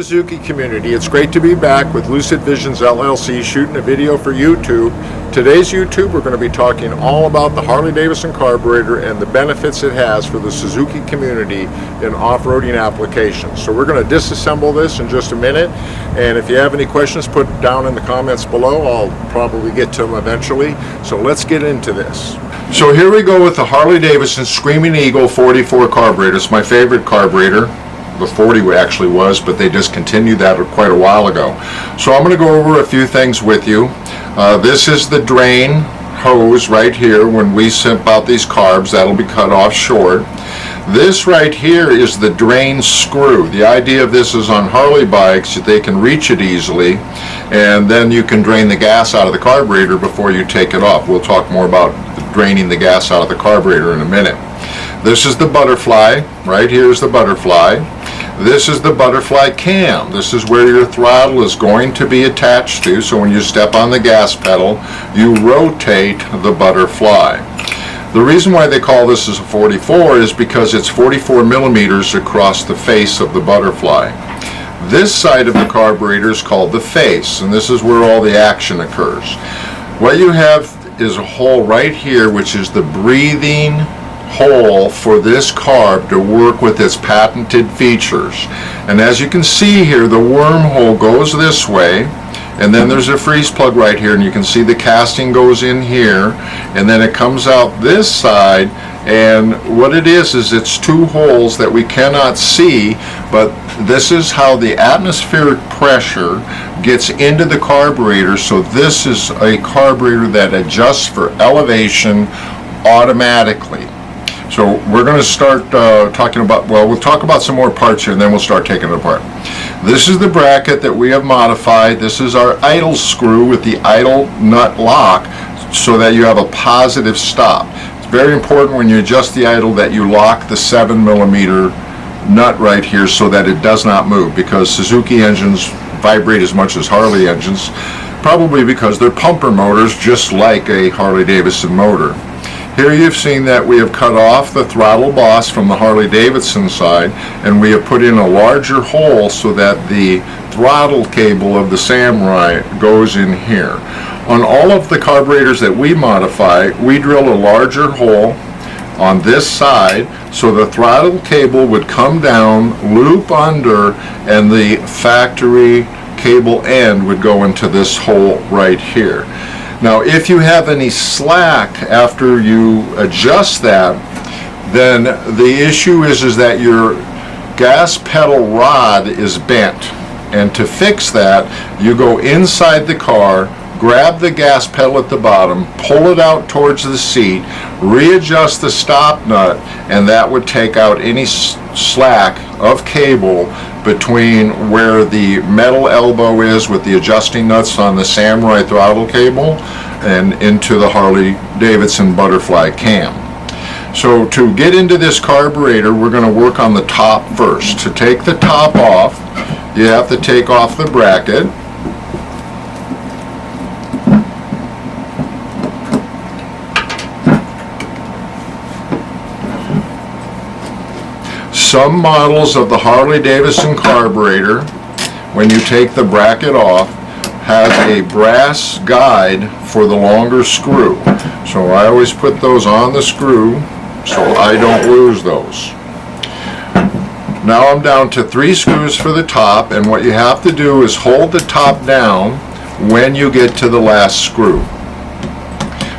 Suzuki community, it's great to be back with Lucid Visions LLC shooting a video for YouTube. Today's YouTube, we're going to be talking all about the Harley Davidson carburetor and the benefits it has for the Suzuki community in off-roading applications. So we're going to disassemble this in just a minute, and if you have any questions, put down in the comments below. I'll probably get to them eventually. So let's get into this. So here we go with the Harley Davidson Screaming Eagle 44 carburetor. It's my favorite carburetor. The 40 actually was, but they discontinued that quite a while ago. So I'm going to go over a few things with you. This is the drain hose right here. When we simp out these carbs, that'll be cut off short. This right here is the drain screw. The idea of this is on Harley bikes, they can reach it easily, and then you can drain the gas out of the carburetor before you take it off. We'll talk more about draining the gas out of the carburetor in a minute. This is the butterfly. Right here is the butterfly. This is the butterfly cam. This is where your throttle is going to be attached to, so when you step on the gas pedal, you rotate the butterfly. The reason why they call this as a 44 is because it's 44 millimeters across the face of the butterfly. This side of the carburetor is called the face, and this is where all the action occurs. What you have is a hole right here, which is the breathing hole for this carb to work with its patented features. And as you can see here, the wormhole goes this way, and then there's a freeze plug right here, and you can see the casting goes in here, and then it comes out this side. And what it is it's two holes that we cannot see, but this is how the atmospheric pressure gets into the carburetor. So this is a carburetor that adjusts for elevation automatically. So we're going to start talking about, well, we'll talk about some more parts here, and then we'll start taking it apart. This is the bracket that we have modified. This is our idle screw with the idle nut lock, so that you have a positive stop. It's very important when you adjust the idle that you lock the 7 millimeter nut right here so that it does not move, because Suzuki engines vibrate as much as Harley engines, probably because they're pumper motors just like a Harley Davidson motor. Here you've seen that we have cut off the throttle boss from the Harley Davidson side, and we have put in a larger hole so that the throttle cable of the Samurai goes in here. On all of the carburetors that we modify, we drill a larger hole on this side so the throttle cable would come down, loop under, and the factory cable end would go into this hole right here. Now, if you have any slack after you adjust that, then the issue is that your gas pedal rod is bent. And to fix that, you go inside the car, grab the gas pedal at the bottom, pull it out towards the seat, readjust the stop nut, and that would take out any slack of cable between where the metal elbow is with the adjusting nuts on the Samurai throttle cable and into the Harley Davidson butterfly cam. So to get into this carburetor, we're going to work on the top first. To take the top off, you have to take off the bracket. Some models of the Harley Davidson carburetor, when you take the bracket off, have a brass guide for the longer screw. So I always put those on the screw so I don't lose those. Now I'm down to 3 screws for the top, and what you have to do is hold the top down when you get to the last screw.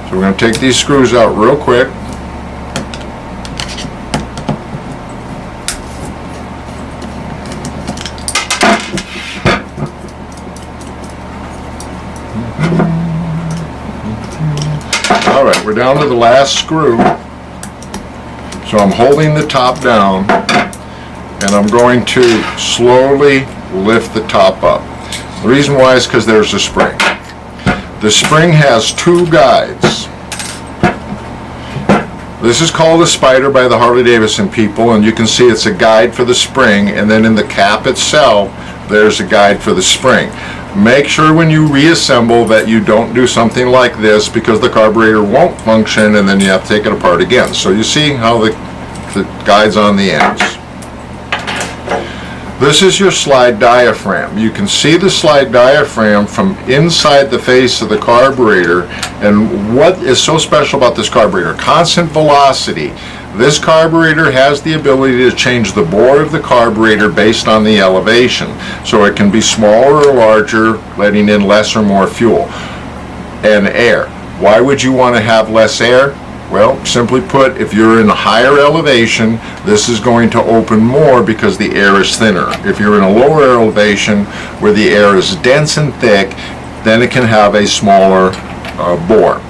So we're going to take these screws out real quick. Alright, we're down to the last screw. So I'm holding the top down, and I'm going to slowly lift the top up. The reason why is because there's a spring. The spring has 2 guides. This is called a spider by the Harley Davidson people, and you can see it's a guide for the spring, and then in the cap itself there's a guide for the spring. Make sure when you reassemble that you don't do something like this, because the carburetor won't function and then you have to take it apart again. So you see how the guide's on the ends. This is your slide diaphragm. You can see the slide diaphragm from inside the face of the carburetor. And what is so special about this carburetor? Constant velocity. This carburetor has the ability to change the bore of the carburetor based on the elevation. So it can be smaller or larger, letting in less or more fuel and air. Why would you want to have less air? Well, simply put, if you're in a higher elevation, this is going to open more because the air is thinner. If you're in a lower elevation where the air is dense and thick, then it can have a smaller bore.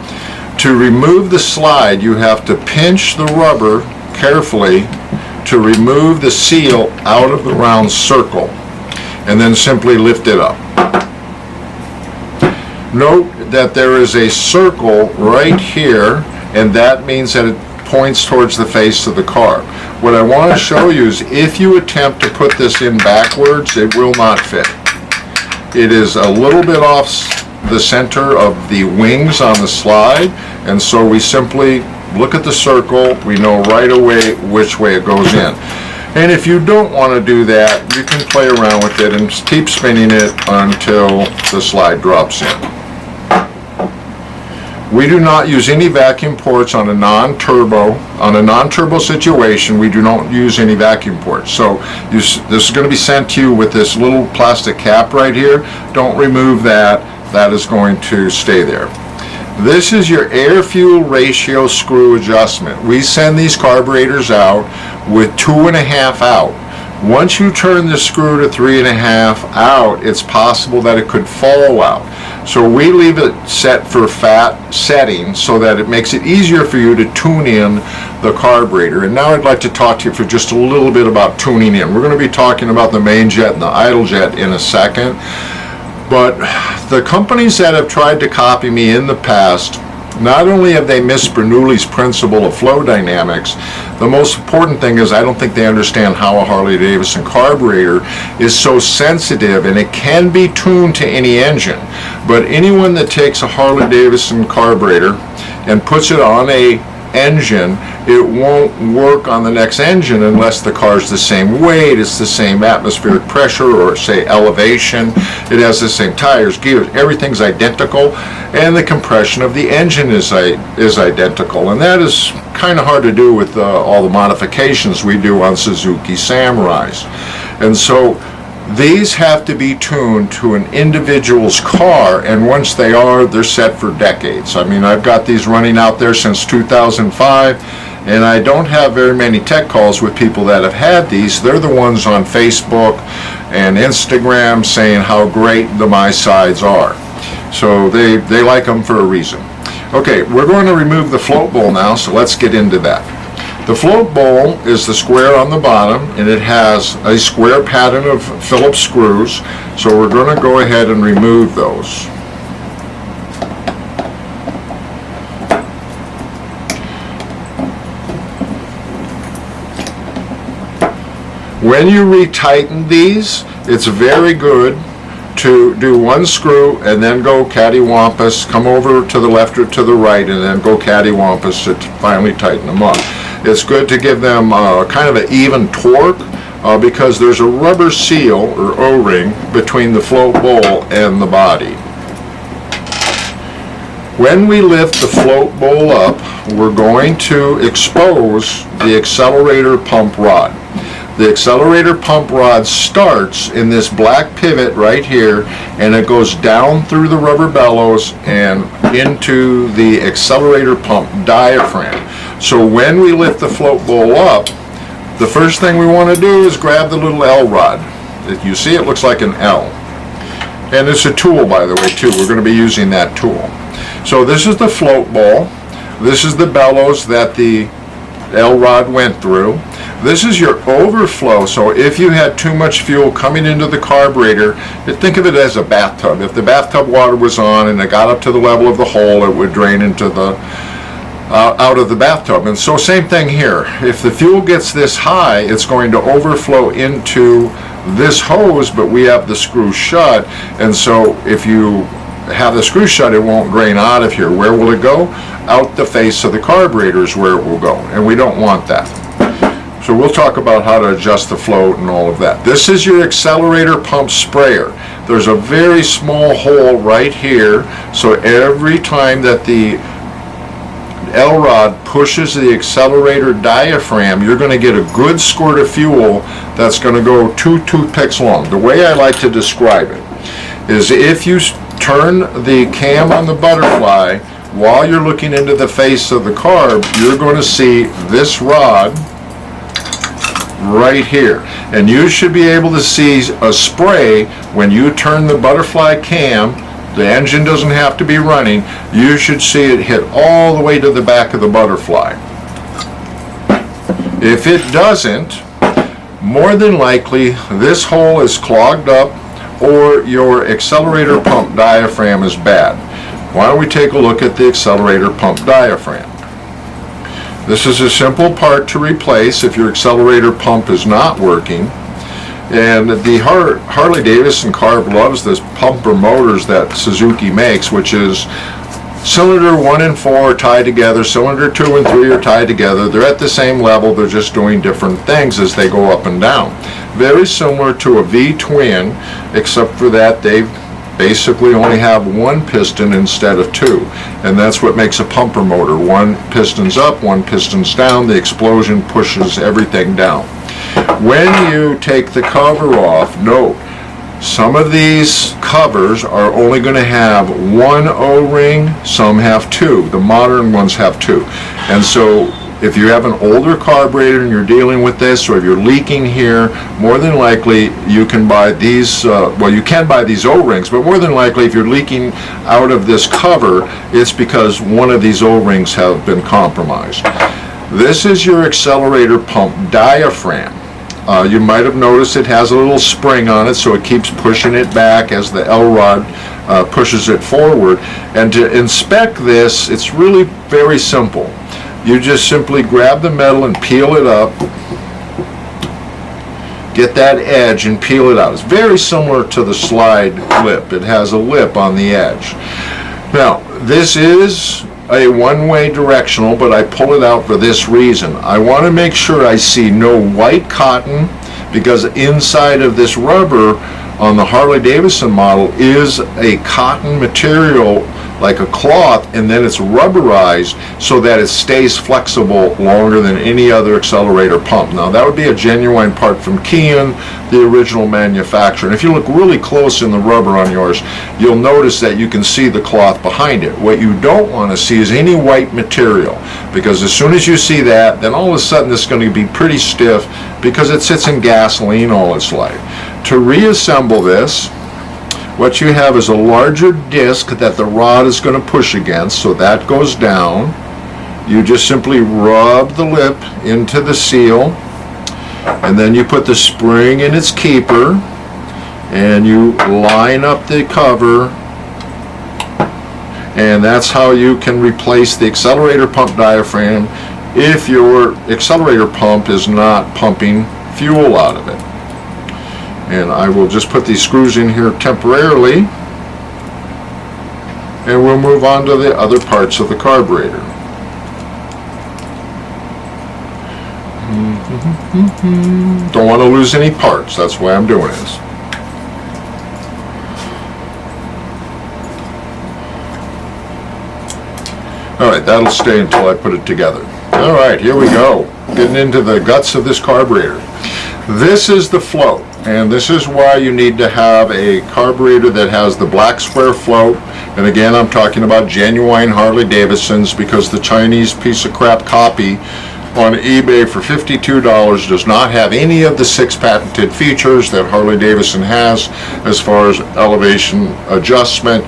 To remove the slide, you have to pinch the rubber carefully to remove the seal out of the round circle, and then simply lift it up. Note that there is a circle right here, and that means that it points towards the face of the car. What I want to show you is if you attempt to put this in backwards, it will not fit. It is a little bit off the center of the wings on the slide, and so we simply look at the circle. We know right away which way it goes in. And if you don't want to do that, you can play around with it and keep spinning it until the slide drops in. We do not use any vacuum ports on a non-turbo. On a non-turbo situation, we do not use any vacuum ports. So this is going to be sent to you with this little plastic cap right here. Don't remove that. That is going to stay there. This is your air-fuel ratio screw adjustment. We send these carburetors out with 2.5 out. Once you turn the screw to 3.5 out, it's possible that it could fall out. So we leave it set for fat setting so that it makes it easier for you to tune in the carburetor. And now I'd like to talk to you for just a little bit about tuning in. We're going to be talking about the main jet and the idle jet in a second. But the companies that have tried to copy me in the past, not only have they missed Bernoulli's principle of flow dynamics, the most important thing is I don't think they understand how a Harley Davidson carburetor is so sensitive, and it can be tuned to any engine. But anyone that takes a Harley Davidson carburetor and puts it on a engine, it won't work on the next engine unless the car's the same weight, it's the same atmospheric pressure, or say elevation, it has the same tires, gears, everything's identical, and the compression of the engine is identical. And that is kind of hard to do with all the modifications we do on Suzuki Samurais. And so these have to be tuned to an individual's car, and once they are, they're set for decades. I mean, I've got these running out there since 2005, and I don't have very many tech calls with people that have had these. They're the ones on Facebook and Instagram saying how great the My Sides are. So they like them for a reason. Okay, we're going to remove the float bowl now, so let's get into that. The float bowl is the square on the bottom, and it has a square pattern of Phillips screws, so we're going to go ahead and remove those. When you retighten these, it's very good to do one screw and then go cattywampus, come over to the left or to the right, and then go cattywampus to finally tighten them up. It's good to give them kind of an even torque because there's a rubber seal or O-ring between the float bowl and the body. When we lift the float bowl up, we're going to expose the accelerator pump rod. The accelerator pump rod starts in this black pivot right here, and it goes down through the rubber bellows and into the accelerator pump diaphragm. So when we lift the float bowl up, the first thing we want to do is grab the little L rod. If you see, it looks like an L. And it's a tool, by the way, too. We're going to be using that tool. So this is the float bowl. This is the bellows that the L rod went through. This is your overflow, so if you had too much fuel coming into the carburetor, think of it as a bathtub. If the bathtub water was on and it got up to the level of the hole, it would drain into the out of the bathtub. And so same thing here. If the fuel gets this high, it's going to overflow into this hose, but we have the screw shut, and so if you have the screw shut, it won't drain out of here. Where will it go? Out the face of the carburetor is where it will go, and we don't want that. So we'll talk about how to adjust the float and all of that. This is your accelerator pump sprayer. There's a very small hole right here, so every time that the L-rod pushes the accelerator diaphragm, you're going to get a good squirt of fuel that's going to go 2 toothpicks long. The way I like to describe it is if you turn the cam on the butterfly while you're looking into the face of the carb, you're going to see this rod right here, and you should be able to see a spray when you turn the butterfly cam. The engine doesn't have to be running. You should see it hit all the way to the back of the butterfly. If it doesn't, more than likely this hole is clogged up or your accelerator pump diaphragm is bad. Why don't we take a look at the accelerator pump diaphragm? This is a simple part to replace if your accelerator pump is not working. And the Harley Davidson Carb loves this pumper motors that Suzuki makes, which is cylinder 1 and 4 are tied together, cylinder 2 and 3 are tied together. They're at the same level, they're just doing different things as they go up and down. Very similar to a V-twin, except for that they basically only have 1 piston instead of 2. And that's what makes a pumper motor. 1 piston's up, 1 piston's down, the explosion pushes everything down. When you take the cover off, note, some of these covers are only going to have 1 O-ring, some have 2. The modern ones have 2. And so if you have an older carburetor and you're dealing with this, or if you're leaking here, more than likely you can buy these, well, you can buy these O-rings, but more than likely if you're leaking out of this cover, it's because one of these O-rings have been compromised. This is your accelerator pump diaphragm. You might have noticed it has a little spring on it, so it keeps pushing it back as the L-rod pushes it forward. And to inspect this, it's really very simple. You just simply grab the metal and peel it up, get that edge and peel it out. It's very similar to the slide lip. It has a lip on the edge. Now, this is a one-way directional, but I pull it out for this reason. I want to make sure I see no white cotton, because inside of this rubber on the Harley Davidson model is a cotton material like a cloth, and then it's rubberized so that it stays flexible longer than any other accelerator pump. Now that would be a genuine part from Kian, the original manufacturer. And if you look really close in the rubber on yours, you'll notice that you can see the cloth behind it. What you don't want to see is any white material, because as soon as you see that, then all of a sudden this is going to be pretty stiff because it sits in gasoline all its life. To reassemble this, what you have is a larger disc that the rod is going to push against, so that goes down. You just simply rub the lip into the seal, and then you put the spring in its keeper, and you line up the cover, and that's how you can replace the accelerator pump diaphragm if your accelerator pump is not pumping fuel out of it. And I will just put these screws in here temporarily, and we'll move on to the other parts of the carburetor. Don't want to lose any parts, that's why I'm doing this. Alright, that'll stay until I put it together. Alright, here we go. Getting into the guts of this carburetor. This is the float, and this is why you need to have a carburetor that has the black square float. And again, I'm talking about genuine Harley Davidsons, because the Chinese piece of crap copy on eBay for $52 does not have any of the 6 patented features that Harley Davidson has as far as elevation adjustment.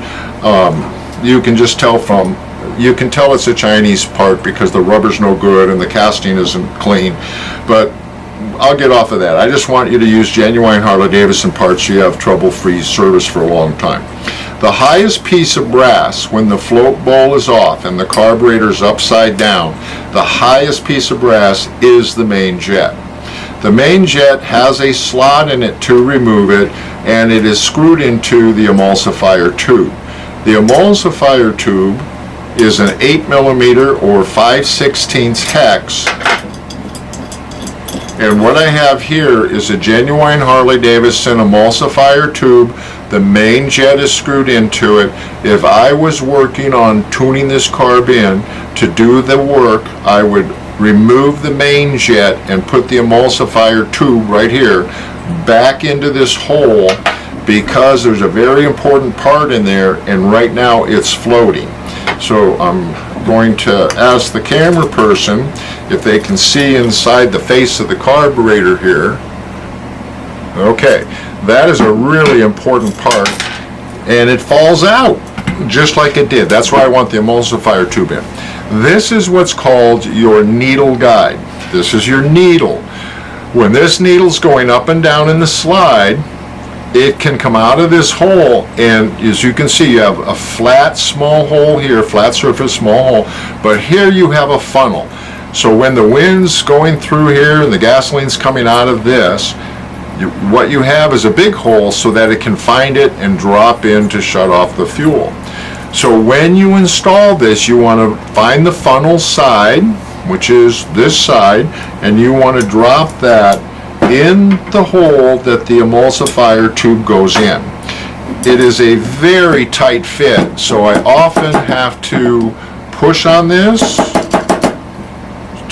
You can just tell from, you can tell it's a Chinese part because the rubber's no good and the casting isn't clean. But I'll get off of that. I just want you to use genuine Harley Davidson parts so you have trouble-free service for a long time. The highest piece of brass, when the float bowl is off and the carburetor is upside down, the highest piece of brass is the main jet. The main jet has a slot in it to remove it, and it is screwed into the emulsifier tube. The emulsifier tube is an 8mm or 5/16 hex And what I have here is a genuine Harley Davidson emulsifier tube. The main jet is screwed into it. If I was working on tuning this carb in to do the work, I would remove the main jet and put the emulsifier tube right here back into this hole, because there's a very important part in there, and right now it's floating. So I'm going to ask the camera person if they can see inside the face of the carburetor here. Okay, that is a really important part, and it falls out just like it did. That's why I want the emulsifier tube in. This is what's called your needle guide. This is your needle. When this needle's going up and down in the slide, it can come out of this hole, and as you can see, you have a flat small hole here, flat surface small hole, but here you have a funnel. So when the wind's going through here and the gasoline's coming out of this, what you have is a big hole so that it can find it and drop in to shut off the fuel. So when you install this, you want to find the funnel side, which is this side, and you want to drop that in the hole that the emulsifier tube goes in. It is a very tight fit, so I often have to push on this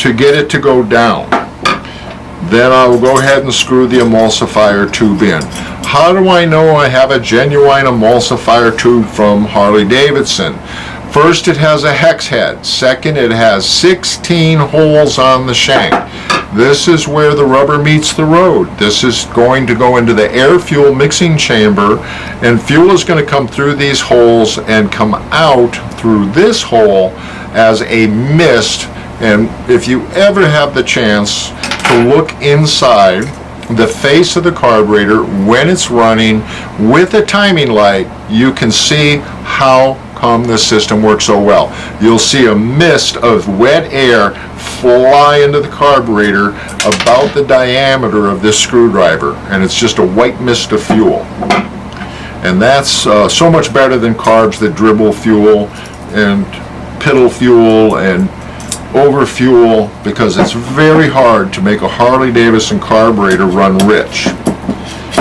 to get it to go down. Then I will go ahead and screw the emulsifier tube in. How do I know I have a genuine emulsifier tube from Harley Davidson? First, it has a hex head. Second, it has 16 holes on the shank. This is where the rubber meets the road. This is going to go into the air-fuel mixing chamber, and fuel is going to come through these holes and come out through this hole as a mist. And if you ever have the chance to look inside the face of the carburetor when it's running with a timing light, you can see how come the system works so well. You'll see a mist of wet air fly into the carburetor about the diameter of this screwdriver, and it's just a white mist of fuel. And that's so much better than carbs that dribble fuel and piddle fuel and overfuel, because it's very hard to make a Harley Davidson carburetor run rich.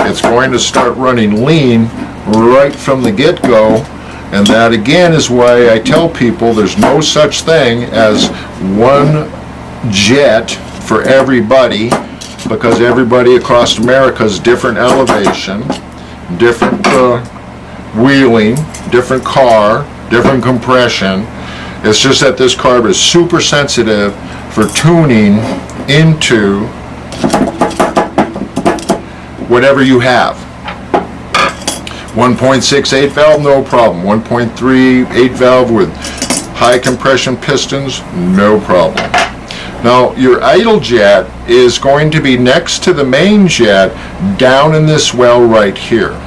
It's going to start running lean right from the get-go, and that again is why I tell people there's no such thing as one jet for everybody, because everybody across America is different elevation, different wheeling, different car, different compression. It's just that this carb is super sensitive for tuning into whatever you have. 1.68 valve, no problem. 1.38 valve with high compression pistons, no problem. Now, your idle jet is going to be next to the main jet down in this well right here.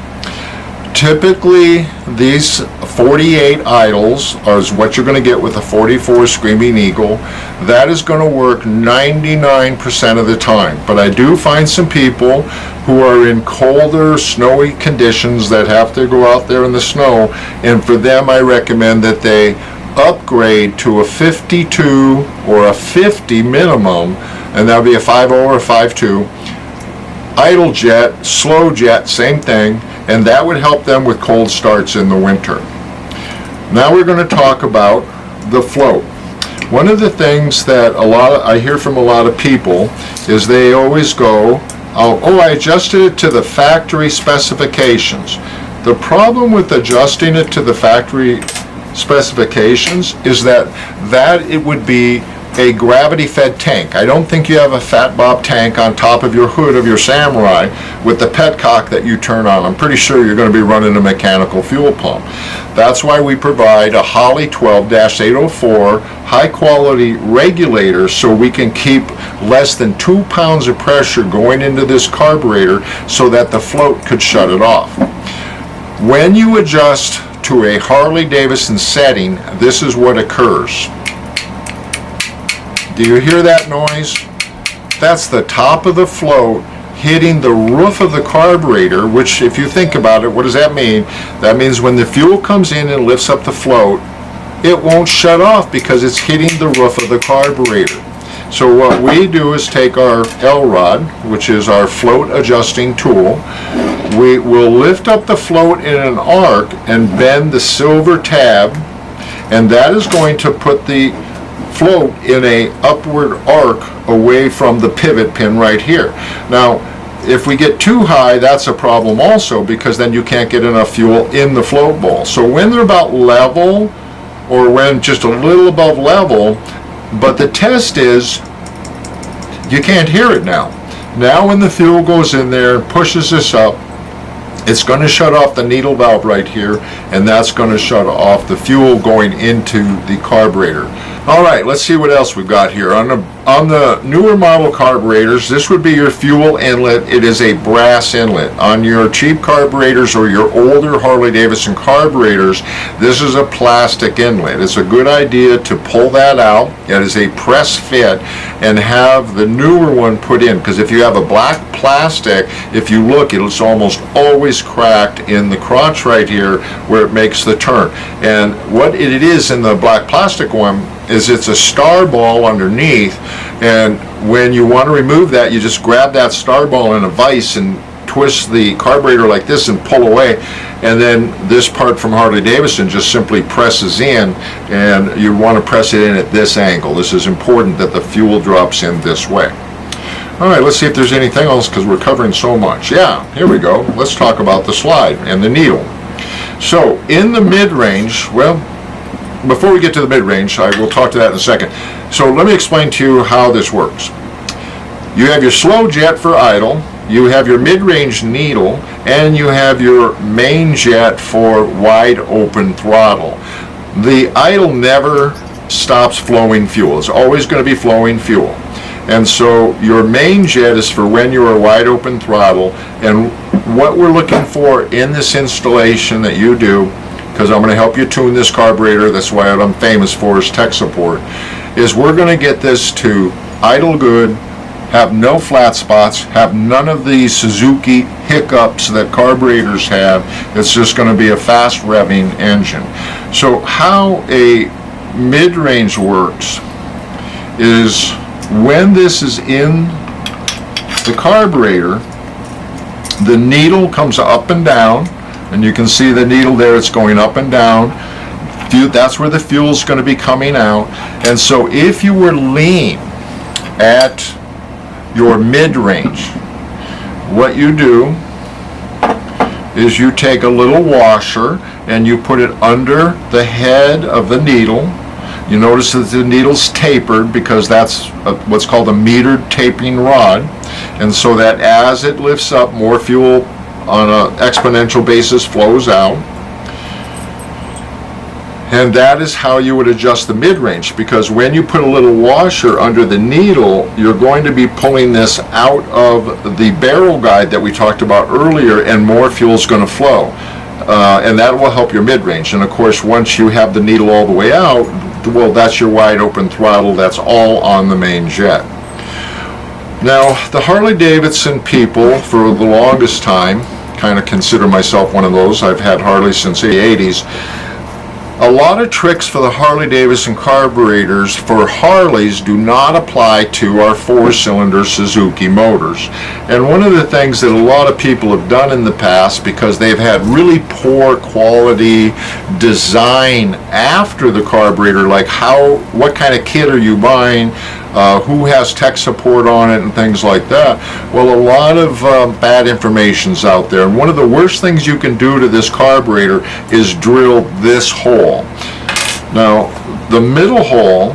Typically, these 48 idles are what you're going to get with a 44 Screaming Eagle. That is going to work 99% of the time. But I do find some people who are in colder, snowy conditions that have to go out there in the snow, and for them I recommend that they upgrade to a 52 or a 50 minimum, and that'll be a 5.0 or a 5.2. Idle jet, slow jet, same thing, and that would help them with cold starts in the winter. Now we're going to talk about the float. One of the things that I hear from a lot of people is they always go, oh, I adjusted it to the factory specifications. The problem with adjusting it to the factory specifications is that it would be a gravity-fed tank. I don't think you have a Fat Bob tank on top of your hood of your Samurai with the petcock that you turn on. I'm pretty sure you're going to be running a mechanical fuel pump. That's why we provide a Holley 12-804 high-quality regulator, so we can keep less than 2 pounds of pressure going into this carburetor so that the float could shut it off. When you adjust to a Harley Davidson setting, this is what occurs. Do you hear that noise? That's the top of the float hitting the roof of the carburetor, which, if you think about it, what does that mean? That means when the fuel comes in and lifts up the float, it won't shut off because it's hitting the roof of the carburetor. So what we do is take our L-rod, which is our float adjusting tool. We will lift up the float in an arc and bend the silver tab, and that is going to put the float in a upward arc away from the pivot pin right here. Now, if we get too high, that's a problem also, because then you can't get enough fuel in the float bowl. So when they're about level, or when just a little above level, but the test is you can't hear it now. Now when the fuel goes in there and pushes this up, it's going to shut off the needle valve right here, and that's going to shut off the fuel going into the carburetor. All right, let's see what else we've got here. On the newer model carburetors, this would be your fuel inlet. It is a brass inlet. On your cheap carburetors or your older Harley Davidson carburetors, this is a plastic inlet. It's a good idea to pull that out. It is a press fit, and have the newer one put in, because if you have a black plastic, if you look, it's almost always cracked in the crotch right here where it makes the turn. And what it is in the black plastic one is it's a star ball underneath, and when you want to remove that, you just grab that star ball in a vise and twist the carburetor like this and pull away, and then this part from Harley Davidson just simply presses in, and you want to press it in at this angle. This is important that the fuel drops in this way. All right, let's see if there's anything else, because we're covering so much. Yeah, here we go. Let's talk about the slide and the needle. So in the mid-range, well, before we get to the mid-range, I will talk to that in a second. So let me explain to you how this works. You have your slow jet for idle, you have your mid-range needle, and you have your main jet for wide open throttle. The idle never stops flowing fuel. It's always going to be flowing fuel. And so your main jet is for when you are wide open throttle, and what we're looking for in this installation that you do, because I'm going to help you tune this carburetor, that's why what I'm famous for is tech support, is we're going to get this to idle good, have no flat spots, have none of these Suzuki hiccups that carburetors have. It's just going to be a fast revving engine. So how a mid-range works is when this is in the carburetor, the needle comes up and down, and you can see the needle there, it's going up and down. That's where the fuel's going to be coming out. And so if you were lean at your mid-range, what you do is you take a little washer and you put it under the head of the needle. You notice that the needle's tapered, because that's what's called a metered taping rod. And so that as it lifts up, more fuel on an exponential basis flows out. And that is how you would adjust the mid-range, because when you put a little washer under the needle, you're going to be pulling this out of the barrel guide that we talked about earlier, and more fuel is going to flow. And that will help your mid-range. And of course, once you have the needle all the way out, well, that's your wide open throttle. That's all on the main jet. Now, the Harley Davidson people, for the longest time, kind of consider myself one of those. I've had Harley since the 80s. A lot of tricks for the Harley Davidson carburetors for Harleys do not apply to our four-cylinder Suzuki motors. And one of the things that a lot of people have done in the past, because they've had really poor quality design after the carburetor, like what kind of kit are you buying, who has tech support on it, and things like that. Well, a lot of bad information's out there, and one of the worst things you can do to this carburetor is drill this hole. Now, the middle hole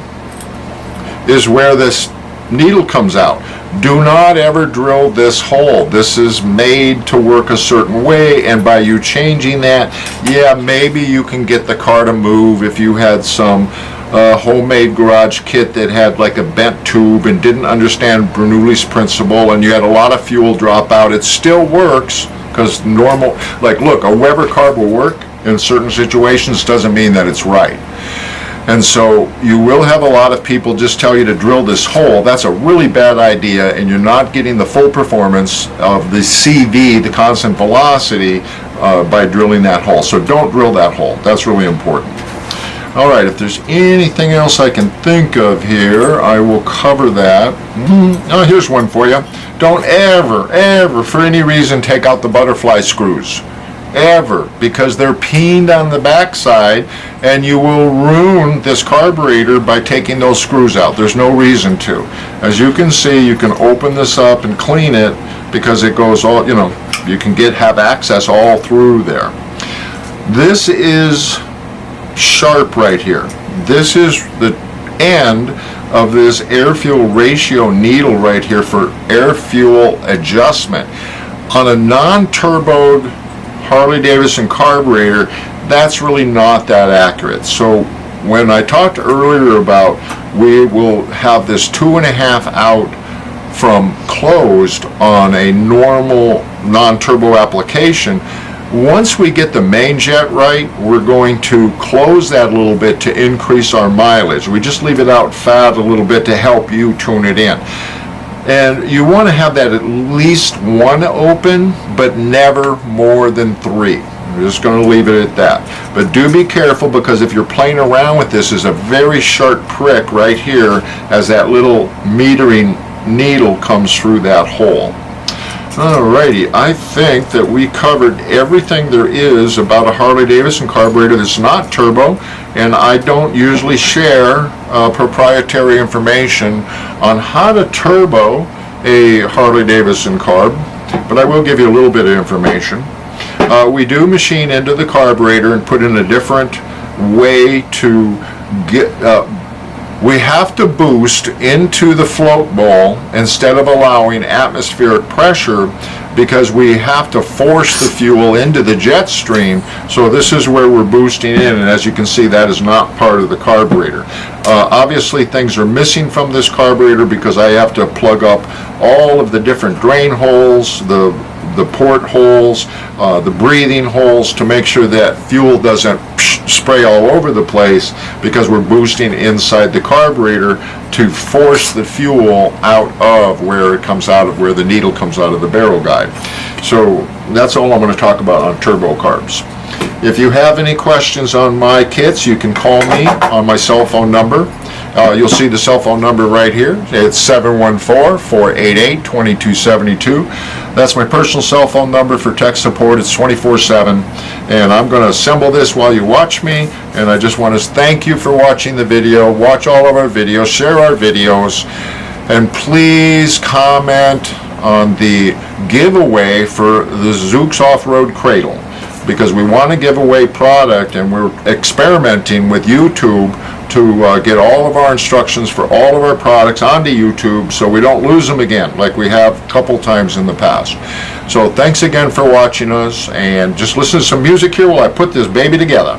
is where this needle comes out. Do not ever drill this hole. This is made to work a certain way, and by you changing that, yeah, maybe you can get the car to move if you had some homemade garage kit that had like a bent tube and didn't understand Bernoulli's principle, and you had a lot of fuel drop out. It still works, because normal, like, look, a Weber carb will work in certain situations, doesn't mean that it's right. And so you will have a lot of people just tell you to drill this hole. That's a really bad idea, and you're not getting the full performance of the CV, the constant velocity, by drilling that hole. So don't drill that hole. That's really important. All right, if there's anything else I can think of here, I will cover that. Oh, here's one for you. Don't ever, for any reason, take out the butterfly screws. Ever, because they're peened on the backside, and you will ruin this carburetor by taking those screws out. There's no reason to. As you can see, you can open this up and clean it because it goes all, you can have access all through there. This is sharp right here. This is the end of this air-fuel ratio needle right here for air-fuel adjustment. On a non-turboed Harley Davidson carburetor, that's really not that accurate. So when I talked earlier about we will have this 2.5 out from closed on a normal non-turbo application, once we get the main jet right, we're going to close that a little bit to increase our mileage. We just leave it out fat a little bit to help you tune it in. And you want to have that at least one open, but never more than 3. I'm just going to leave it at that. But do be careful, because if you're playing around with this, there's a very sharp prick right here as that little metering needle comes through that hole. Alrighty, I think that we covered everything there is about a Harley Davidson carburetor that's not turbo, and I don't usually share proprietary information on how to turbo a Harley Davidson carb, but I will give you a little bit of information. We do machine into the carburetor and put in a different way to get we have to boost into the float bowl instead of allowing atmospheric pressure, because we have to force the fuel into the jet stream. So this is where we're boosting in, and as you can see, that is not part of the carburetor. Obviously things are missing from this carburetor because I have to plug up all of the different drain holes, the port holes, the breathing holes, to make sure that fuel doesn't spray all over the place, because we're boosting inside the carburetor to force the fuel out of where it comes out of, where the needle comes out of the barrel guide. So that's all I'm going to talk about on turbo carbs. If you have any questions on my kits, you can call me on my cell phone number. You'll see the cell phone number right here. It's 714-488-2272. That's my personal cell phone number for tech support. It's 24/7. And I'm going to assemble this while you watch me. And I just want to thank you for watching the video. Watch all of our videos. Share our videos. And please comment on the giveaway for the Zuk's Off-Road Cradle, because we want to give away product, and we're experimenting with YouTube to get all of our instructions for all of our products onto YouTube, so we don't lose them again like we have a couple times in the past. So thanks again for watching us, and just listen to some music here while I put this baby together.